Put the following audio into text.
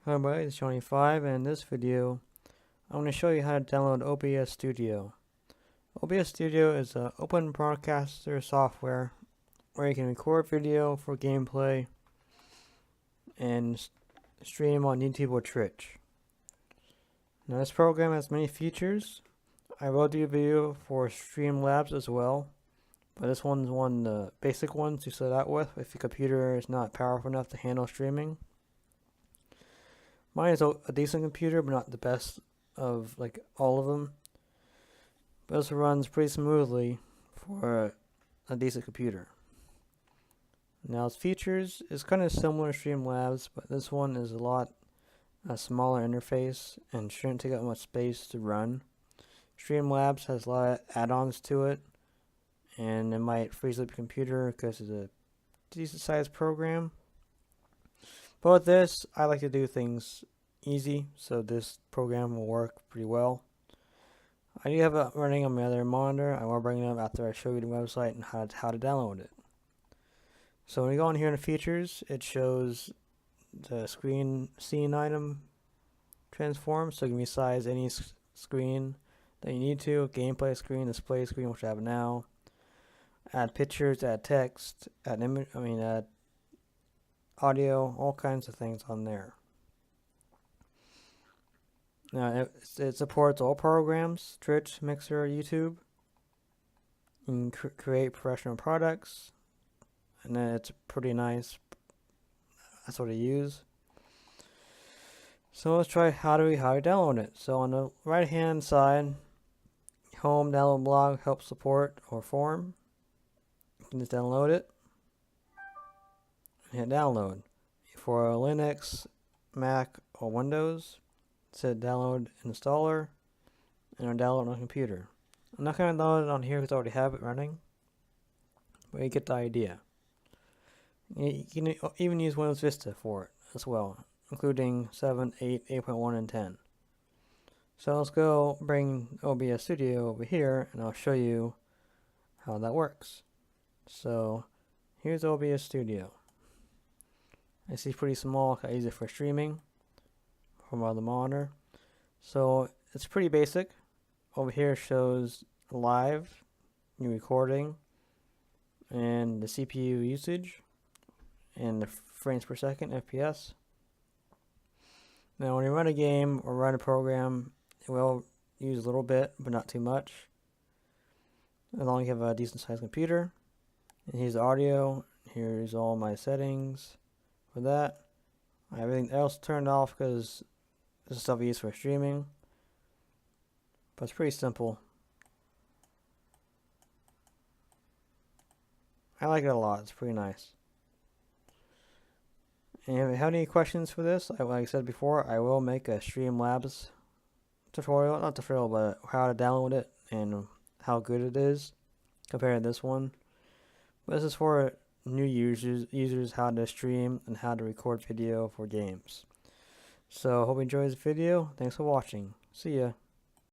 Hi everybody, it's Johnny5, and in this video I'm going to show you how to download OBS Studio. OBS Studio is an open broadcaster software where you can record video for gameplay and stream on YouTube or Twitch. Now this program has many features. I will do a video for Streamlabs as well, but this one's one of the basic ones to start out with if your computer is not powerful enough to handle streaming. Mine is a decent computer, but not the best of like all of them. But this runs pretty smoothly for a decent computer. Now its features is kind of similar to Streamlabs, but this one is a smaller interface and shouldn't take up much space to run. Streamlabs has a lot of add-ons to it, and it might freeze up your computer because it's a decent sized program. But with this, I like to do things easy, so this program will work pretty well. I do have it running on my other monitor. I will bring it up after I show you the website and how to download it. So when you go on here in the features, it shows the scene item transform, so you can resize any screen that you need to. Gameplay screen, display screen, which I have now. Add pictures, add text, add audio, all kinds of things on there. Now it supports all programs: Twitch, Mixer, YouTube. You can create professional products, and then it's pretty nice. That's what I use. So let's try how to download it. So on the right hand side, home, download, blog, help, support, or form. You can just download it. Hit download. For Linux, Mac, or Windows, said download installer, and I'll download on a computer. I'm not going to download it on here because I already have it running, but you get the idea. You can even use Windows Vista for it as well, including 7, 8, 8.1, and 10. So let's go bring OBS Studio over here, and I'll show you how that works. So here's OBS Studio. I see pretty small. I use it for streaming from the monitor. So it's pretty basic. Over here shows live, new recording, and the CPU usage, and the frames per second, FPS. Now when you run a game or run a program, it will use a little bit, but not too much, as long as you have a decent sized computer. And here's the audio. Here's all my settings. For that, I have everything else turned off because this is stuff I use for streaming. But it's pretty simple. I like it a lot. It's pretty nice. And if you have any questions for this, like I said before, I will make a Streamlabs tutorial. Not tutorial, but how to download it and how good it is compared to this one. But this is for new users how to stream and how to record video for games. So hope you enjoyed this video. Thanks for watching. See ya.